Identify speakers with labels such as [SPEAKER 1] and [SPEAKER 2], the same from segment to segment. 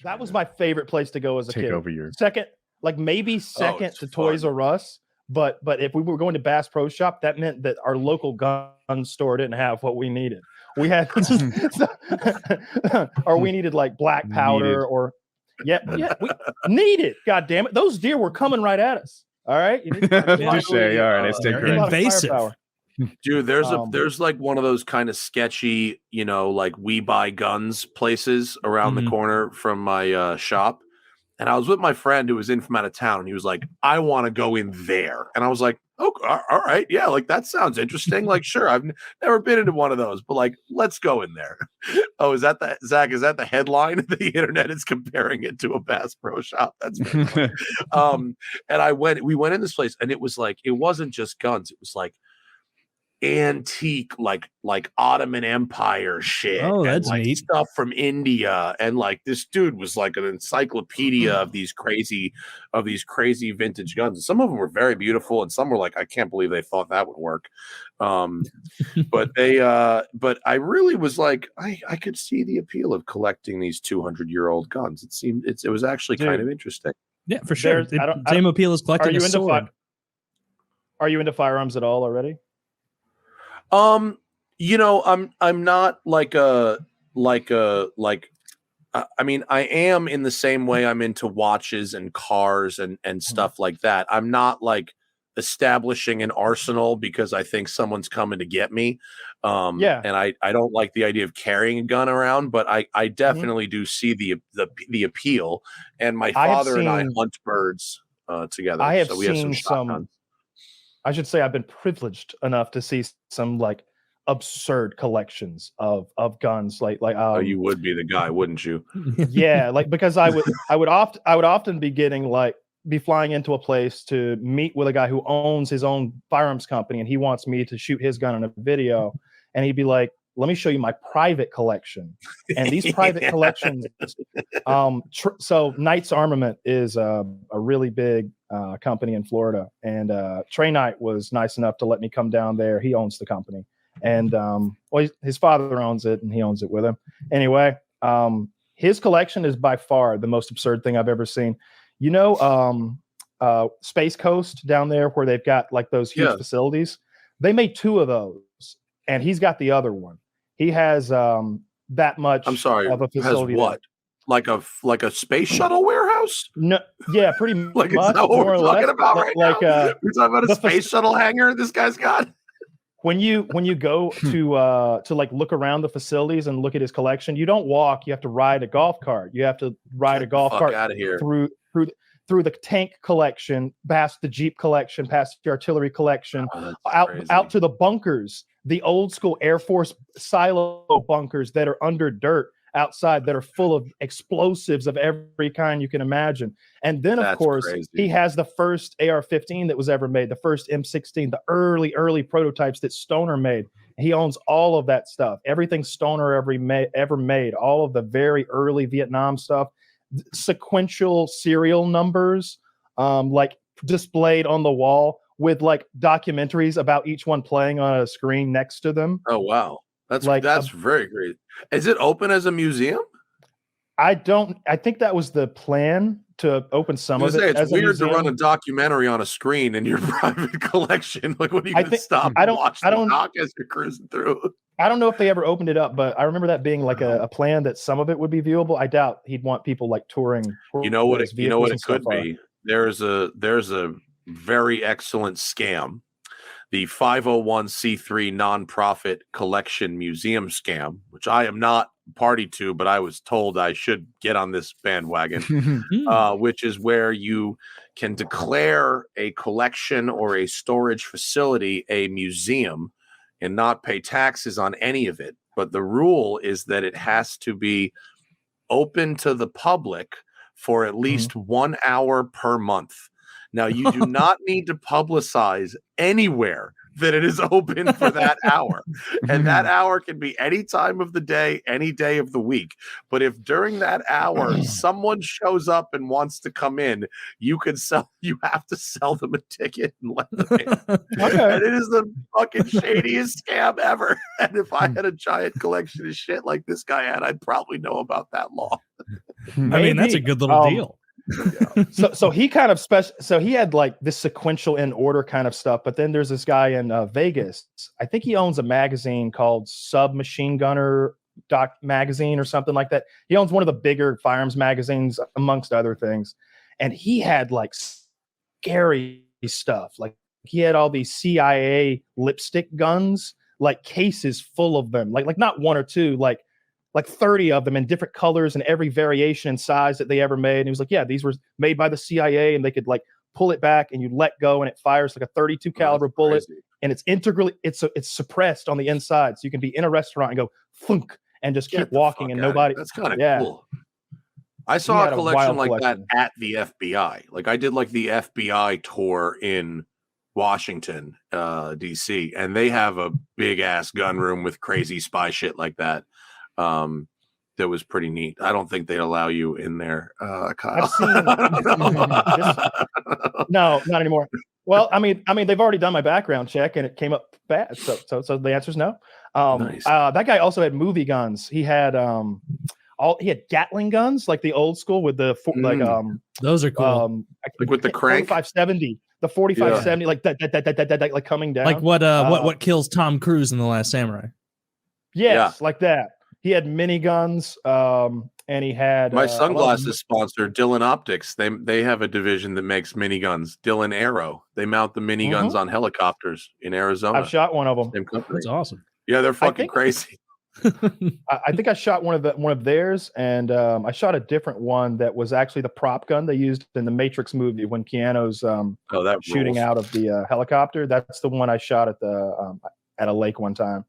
[SPEAKER 1] That was my favorite place to go as a
[SPEAKER 2] Take
[SPEAKER 1] kid.
[SPEAKER 2] over your
[SPEAKER 1] Second, like maybe second to Toys R Us. But if we were going to Bass Pro Shop, that meant that our local gun store didn't have what we needed. We had, or we needed like black powder, or we needed. God damn it, those deer were coming right at us. All right, you need
[SPEAKER 2] Touche. All right, I stay correct.
[SPEAKER 3] Invasive.
[SPEAKER 4] Dude, there's like one of those kind of sketchy, you know, like we buy guns places around the corner from my shop. And I was with my friend who was in from out of town, and he was like, I want to go in there. And I was like, oh, all right. Yeah, like that sounds interesting. Like, sure, I've never been into one of those, but like, let's go in there. Oh, is that Zach? Is that the headline? The internet is comparing it to a Bass Pro Shop. That's very funny. And we went in this place, and it was like, it wasn't just guns. It was like antique, like Ottoman Empire shit.
[SPEAKER 3] Oh, that's
[SPEAKER 4] like
[SPEAKER 3] neat.
[SPEAKER 4] Stuff from India, and like this dude was like an encyclopedia of these crazy vintage guns. And some of them were very beautiful, and some were like, I can't believe they thought that would work. But I really was like, I could see the appeal of collecting these 200-year-old guns. It was actually kind of interesting.
[SPEAKER 3] Yeah, for sure. Same appeal as collecting a sword.
[SPEAKER 1] Are you into firearms at all already?
[SPEAKER 4] You know, I'm not like I mean, I am in the same way I'm into watches and cars and stuff like that. I'm not like establishing an arsenal because I think someone's coming to get me. And I don't like the idea of carrying a gun around, but I definitely do see the appeal. And my father and I hunt birds together.
[SPEAKER 1] I have
[SPEAKER 4] so we have some shotguns.
[SPEAKER 1] I should say I've been privileged enough to see some like absurd collections of guns. Like
[SPEAKER 4] oh, you would be the guy, wouldn't you?
[SPEAKER 1] Yeah, like because I would often be flying into a place to meet with a guy who owns his own firearms company, and he wants me to shoot his gun in a video, and he'd be like, let me show you my private collection. And these private collections, so Knight's Armament is a really big company in Florida. And Trey Knight was nice enough to let me come down there. He owns the company. And his father owns it, and he owns it with him. Anyway, his collection is by far the most absurd thing I've ever seen. You know, Space Coast down there where they've got like those huge facilities? They made 2 of those, and he's got the other one. He has that much.
[SPEAKER 4] I'm sorry.
[SPEAKER 1] Of a facility.
[SPEAKER 4] Has what? Like a space shuttle warehouse?
[SPEAKER 1] No, yeah, pretty much.
[SPEAKER 4] Is that what we're talking about right now? We're talking about a space shuttle hangar this guy's got.
[SPEAKER 1] When you go to like look around the facilities and look at his collection, you don't walk. You have to ride a golf cart. You have to ride a golf cart
[SPEAKER 4] out of here.
[SPEAKER 1] through the tank collection, past the Jeep collection, past the artillery collection, out to the bunkers. The old school Air Force silo bunkers that are under dirt outside that are full of explosives of every kind you can imagine. And then, of course, he has the first AR-15 that was ever made, the first M16, the early prototypes that Stoner made. He owns all of that stuff, everything Stoner ever made, all of the very early Vietnam stuff, sequential serial numbers, like displayed on the wall, with like documentaries about each one playing on a screen next to them.
[SPEAKER 4] Oh wow, that's very great. Is it open as a museum?
[SPEAKER 1] I think that was the plan, to open some of it.
[SPEAKER 4] It's weird to run a documentary on a screen in your private collection. Like, what do you stop?
[SPEAKER 1] I don't
[SPEAKER 4] watch the doc as you're cruising through.
[SPEAKER 1] I don't know if they ever opened it up, but I remember that being like a plan that some of it would be viewable. I doubt he'd want people like touring.
[SPEAKER 4] You know what it could be. There's a very excellent scam, the 501c3 nonprofit collection museum scam, which I am not party to, but I was told I should get on this bandwagon, which is where you can declare a collection or a storage facility a museum and not pay taxes on any of it. But the rule is that it has to be open to the public for at least 1 hour per month. Now, you do not need to publicize anywhere that it is open for that hour. And that hour can be any time of the day, any day of the week. But if during that hour someone shows up and wants to come in, you have to sell them a ticket and let them in. And it is the fucking shadiest scam ever. And if I had a giant collection of shit like this guy had, I'd probably know about that law.
[SPEAKER 3] I mean, that's a good little deal.
[SPEAKER 1] So he kind of so he had like this sequential in order kind of stuff, but then there's this guy in Vegas. I think he owns a magazine called Submachine Gunner magazine or something like that. He owns one of the bigger firearms magazines amongst other things, and he had like scary stuff. Like he had all these CIA lipstick guns, like cases full of them, like not one or two, like 30 of them in different colors and every variation and size that they ever made. And he was like, yeah, these were made by the CIA, and they could like pull it back and you let go and it fires like a 32 caliber bullet. And it's integrally, it's suppressed on the inside. So you can be in a restaurant and go thunk and just keep walking and nobody.
[SPEAKER 4] That's kind of cool. I saw a collection like that at the FBI. Like I did like the FBI tour in Washington, DC, and they have a big ass gun room with crazy spy shit like that. That was pretty neat. I don't think they'd allow you in there, Kyle.
[SPEAKER 1] I've seen no, not anymore. Well, I mean, they've already done my background check and it came up bad. So the answer is no. Nice. That guy also had movie guns. He had he had Gatling guns, like the old school with the
[SPEAKER 3] those are cool.
[SPEAKER 4] Like with the crank
[SPEAKER 1] 4570, the 4570, like that, like coming down.
[SPEAKER 3] Like what kills Tom Cruise in The Last Samurai?
[SPEAKER 1] Yes, like that. He had miniguns, and he had
[SPEAKER 4] my sunglasses sponsor, Dylan Optics. They have a division that makes miniguns. Dylan Aero. They mount the miniguns on helicopters in Arizona.
[SPEAKER 1] I've shot one of them.
[SPEAKER 4] Same company.
[SPEAKER 3] That's awesome.
[SPEAKER 4] Yeah, they're fucking crazy.
[SPEAKER 1] I think I shot one of theirs, and I shot a different one that was actually the prop gun they used in the Matrix movie when Keanu's shooting out of the helicopter. That's the one I shot at the at a lake one time.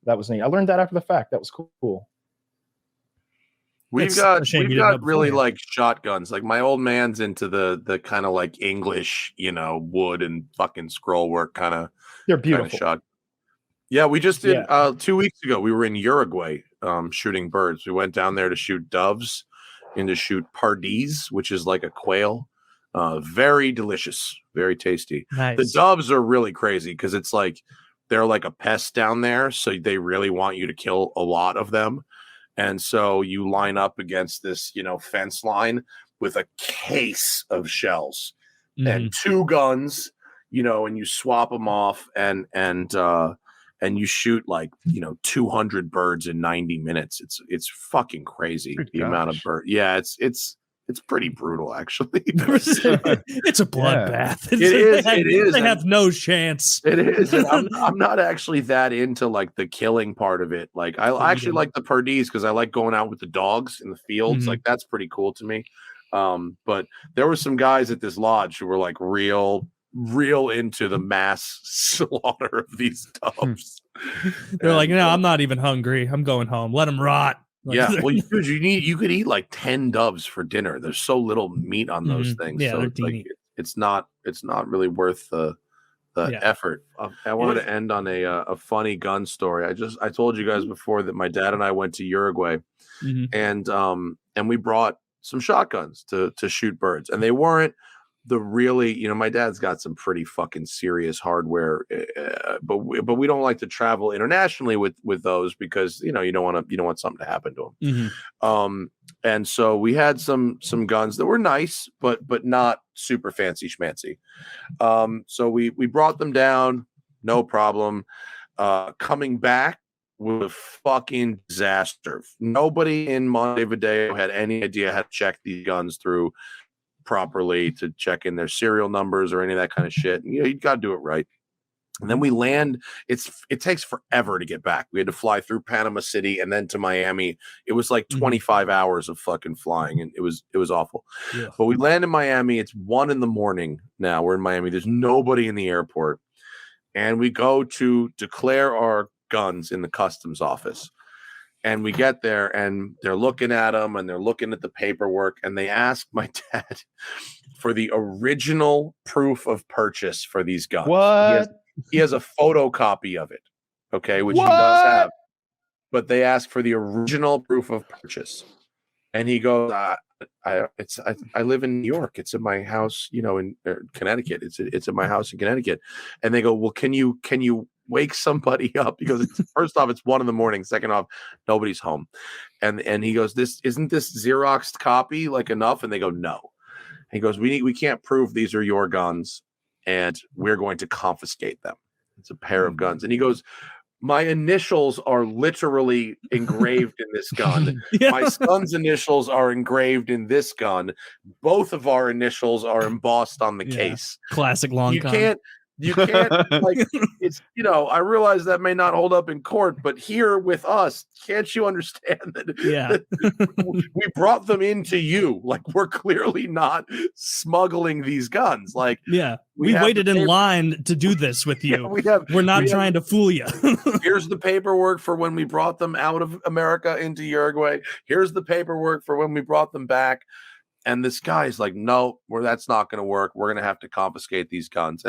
[SPEAKER 1] That was neat. I learned that after the fact. That was cool.
[SPEAKER 4] We've got really like shotguns. Like my old man's into the kind of like English, wood and fucking scroll work kind of.
[SPEAKER 1] They're beautiful.
[SPEAKER 4] Kind of shot. Yeah, we just did 2 weeks ago. We were in Uruguay shooting birds. We went down there to shoot doves and to shoot pardis, which is like a quail. Very delicious, very tasty.
[SPEAKER 3] Nice.
[SPEAKER 4] The doves are really crazy because it's like they're like a pest down there, so they really want you to kill a lot of them. And so you line up against this, fence line with a case of shells and two guns, and you swap them off and you shoot like 200 birds in 90 minutes. It's fucking crazy amount of birds. Yeah, it's pretty brutal, actually.
[SPEAKER 3] It's a bloodbath.
[SPEAKER 4] Yeah. It is.
[SPEAKER 3] They have no chance.
[SPEAKER 4] It is. And I'm not actually that into like the killing part of it. Like I actually like the pardis because I like going out with the dogs in the fields. Like that's pretty cool to me. But there were some guys at this lodge who were like real into the mass slaughter of these doves.
[SPEAKER 3] They're like, no, I'm not even hungry. I'm going home. Let them rot.
[SPEAKER 4] Yeah, well, you could eat like 10 doves for dinner. There's so little meat on those things.
[SPEAKER 3] Yeah,
[SPEAKER 4] so it's not really worth the effort. I wanted to end on a funny gun story. I told you guys before that my dad and I went to Uruguay, and we brought some shotguns to shoot birds, and they weren't the really, my dad's got some pretty fucking serious hardware, but we don't like to travel internationally with those because you don't want something to happen to them. And so we had some guns that were nice, but not super fancy schmancy. So we brought them down, no problem. Coming back was a fucking disaster. Nobody in Montevideo had any idea how to check these guns through properly, to check in their serial numbers or any of that kind of shit. And, you got to do it right. And then we land. It takes forever to get back. We had to fly through Panama City and then to Miami. It was like 25 hours of fucking flying, and it was awful. Yeah. But we land in Miami. It's 1 a.m. now. We're in Miami. There's nobody in the airport, and we go to declare our guns in the customs office. And we get there, and they're looking at them, and they're looking at the paperwork, and they ask my dad for the original proof of purchase for these guns.
[SPEAKER 1] What?
[SPEAKER 4] He has a photocopy of it, okay, which he does have. But they ask for the original proof of purchase, and he goes, "I live in New York. It's in my house, in Connecticut. It's at my house in Connecticut." And they go, "Well, can you wake somebody up. He goes, first off, it's 1 a.m. Second off, nobody's home. And he goes, isn't this Xeroxed copy like enough? And they go, no. He goes, we can't prove these are your guns, and we're going to confiscate them. It's a pair of guns. And he goes, my initials are literally engraved in this gun.
[SPEAKER 3] Yeah.
[SPEAKER 4] My son's initials are engraved in this gun. Both of our initials are embossed on the case.
[SPEAKER 3] Classic long con.
[SPEAKER 4] You can't like it's, I realize that may not hold up in court, but here with us, can't you understand that, that we brought them into you? Like, we're clearly not smuggling these guns. Like,
[SPEAKER 3] we waited in line to do this with you. We're not trying to fool you.
[SPEAKER 4] Here's the paperwork for when we brought them out of America into Uruguay. Here's the paperwork for when we brought them back. And this guy's like, no, that's not going to work. We're going to have to confiscate these guns.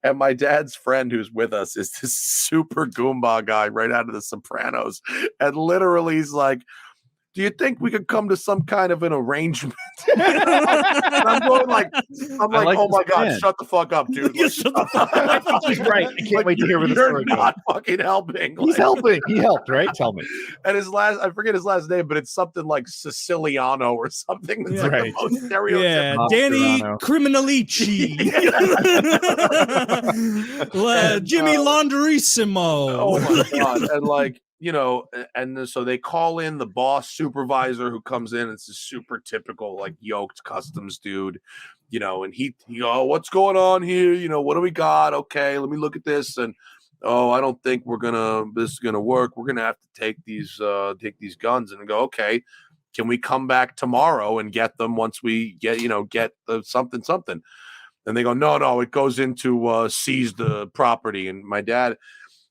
[SPEAKER 4] And my dad's friend who's with us is this super Goomba guy right out of The Sopranos. And literally he's like, do you think we could come to some kind of an arrangement? I'm like, oh my God, shut the fuck up, dude. Like,
[SPEAKER 1] He's right. I can't wait to hear where the story goes.
[SPEAKER 4] You're not fucking helping.
[SPEAKER 2] He's helping. He helped, right? Tell me.
[SPEAKER 4] And I forget his last name, but it's something like Siciliano or something. That's like the most stereotypical.
[SPEAKER 3] Yeah, Danny Criminalici. Jimmy Laundrissimo.
[SPEAKER 4] Oh my God. And like, and so they call in the boss supervisor who comes in. It's a super typical, like, yoked customs dude, and he what's going on here? What do we got? Okay, let me look at this. And, I don't think this is going to work. We're going to have to take these guns. And go, okay, can we come back tomorrow and get them once we get the something? And they go, no, it goes into seize the property. And at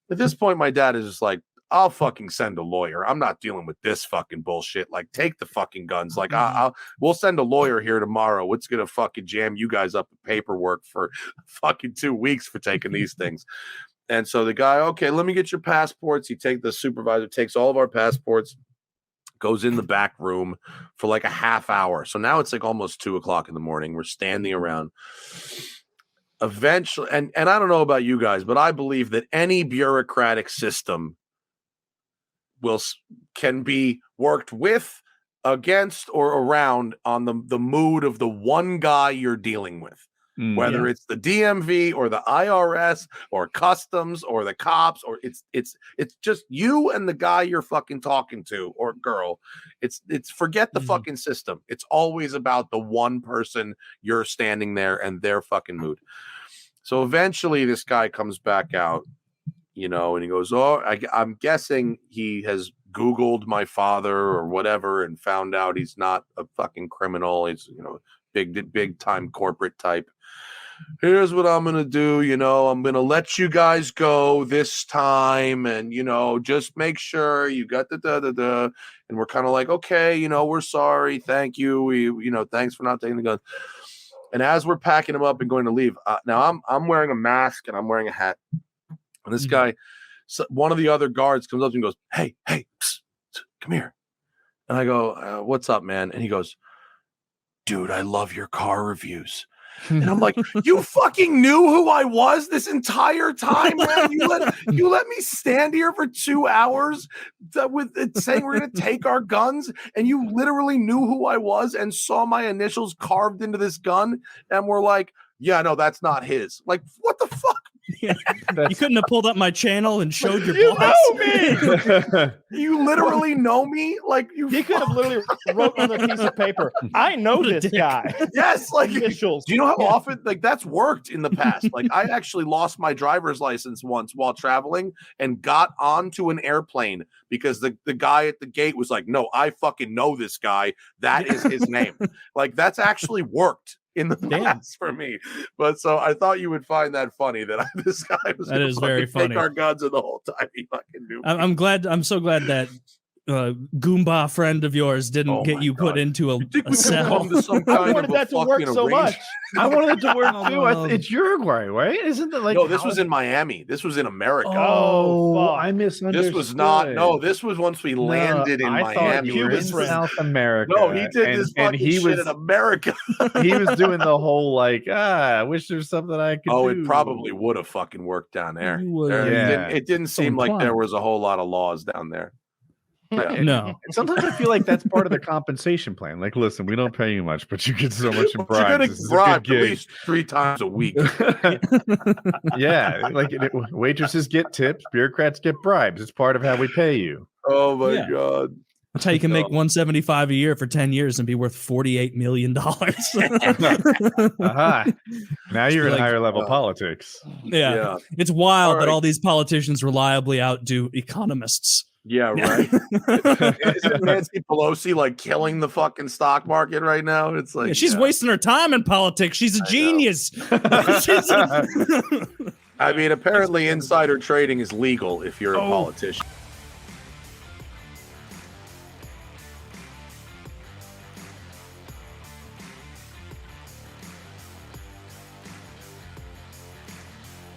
[SPEAKER 4] this point, my dad is just like, I'll fucking send a lawyer. I'm not dealing with this fucking bullshit. Like, take the fucking guns. Like, we'll send a lawyer here tomorrow. It's gonna fucking jam you guys up with paperwork for fucking 2 weeks for taking these things. And so the guy, okay, let me get your passports. The supervisor takes all of our passports, goes in the back room for like a half hour. So now it's like almost 2:00 in the morning. We're standing around. Eventually, and I don't know about you guys, but I believe that any bureaucratic system can be worked with, against, or around on the mood of the one guy you're dealing with, whether it's the DMV or the IRS or customs or the cops, or it's just you and the guy you're fucking talking to, or girl. It's forget the fucking system. It's always about the one person you're standing there and their fucking mood. So eventually this guy comes back out, and he goes, I'm guessing he has Googled my father or whatever and found out he's not a fucking criminal. He's, big time corporate type. Here's what I'm going to do. I'm going to let you guys go this time. And, just make sure you got the. And we're kind of like, okay, we're sorry. Thank you. We, thanks for not taking the gun. And as we're packing him up and going to leave, now I'm wearing a mask and I'm wearing a hat. And this guy, one of the other guards comes up and goes, hey, psst, come here. And I go, what's up, man? And he goes, dude, I love your car reviews. And I'm like, you fucking knew who I was this entire time, man. You let me stand here for 2 hours with saying we're going to take our guns, and you literally knew who I was and saw my initials carved into this gun, and we're like, yeah, no, that's not his. Like, what the fuck?
[SPEAKER 3] Yeah. You couldn't have pulled up my channel and showed your boss.
[SPEAKER 4] Know me. You literally know me. Like,
[SPEAKER 1] he could have literally wrote on a piece of paper, I know this guy.
[SPEAKER 4] Yes, like
[SPEAKER 1] initials.
[SPEAKER 4] Do you know how often that's worked in the past? Like, I actually lost my driver's license once while traveling and got onto an airplane because the guy at the gate was like, no, I fucking know this guy. That is his name. Like, that's actually worked in the past for me. But so I thought you would find that funny that this guy was
[SPEAKER 3] that is very funny.
[SPEAKER 4] Take our guns and the whole time he fucking knew.
[SPEAKER 3] I'm so glad that Goomba friend of yours didn't get you put into a cell.
[SPEAKER 4] To some
[SPEAKER 1] I
[SPEAKER 4] kind
[SPEAKER 1] wanted
[SPEAKER 4] of
[SPEAKER 1] that to work so much.
[SPEAKER 2] I wanted it to work too. It's Uruguay, right? Isn't it like?
[SPEAKER 4] No, this was in Miami. This was in America.
[SPEAKER 2] Oh, I misunderstood.
[SPEAKER 4] This was not. No, this was once we landed in Miami.
[SPEAKER 2] Thought you were in South America.
[SPEAKER 4] No, he did this fucking shit in America.
[SPEAKER 2] He was doing the whole like, I wish there's something I could do.
[SPEAKER 4] Oh, it probably would have fucking worked down there. It didn't seem like there was a whole lot of laws down there. Yeah.
[SPEAKER 3] No.
[SPEAKER 2] And sometimes I feel like that's part of the compensation plan. Like, listen, we don't pay you much, but you get so much in bribes.
[SPEAKER 4] You're getting bribed at least 3 times a week.
[SPEAKER 2] Yeah, like waitresses get tips, bureaucrats get bribes. It's part of how we pay you.
[SPEAKER 4] Oh my god.
[SPEAKER 3] That's how you can make 175 a year for 10 years and be worth $48 million.
[SPEAKER 2] Now you're in higher level politics.
[SPEAKER 3] Yeah. It's wild that all these politicians reliably outdo economists.
[SPEAKER 4] Yeah, right. Isn't Nancy Pelosi like killing the fucking stock market right now? It's like
[SPEAKER 3] she's wasting her time in politics. She's a genius.
[SPEAKER 4] I mean, apparently insider trading is legal if you're a politician.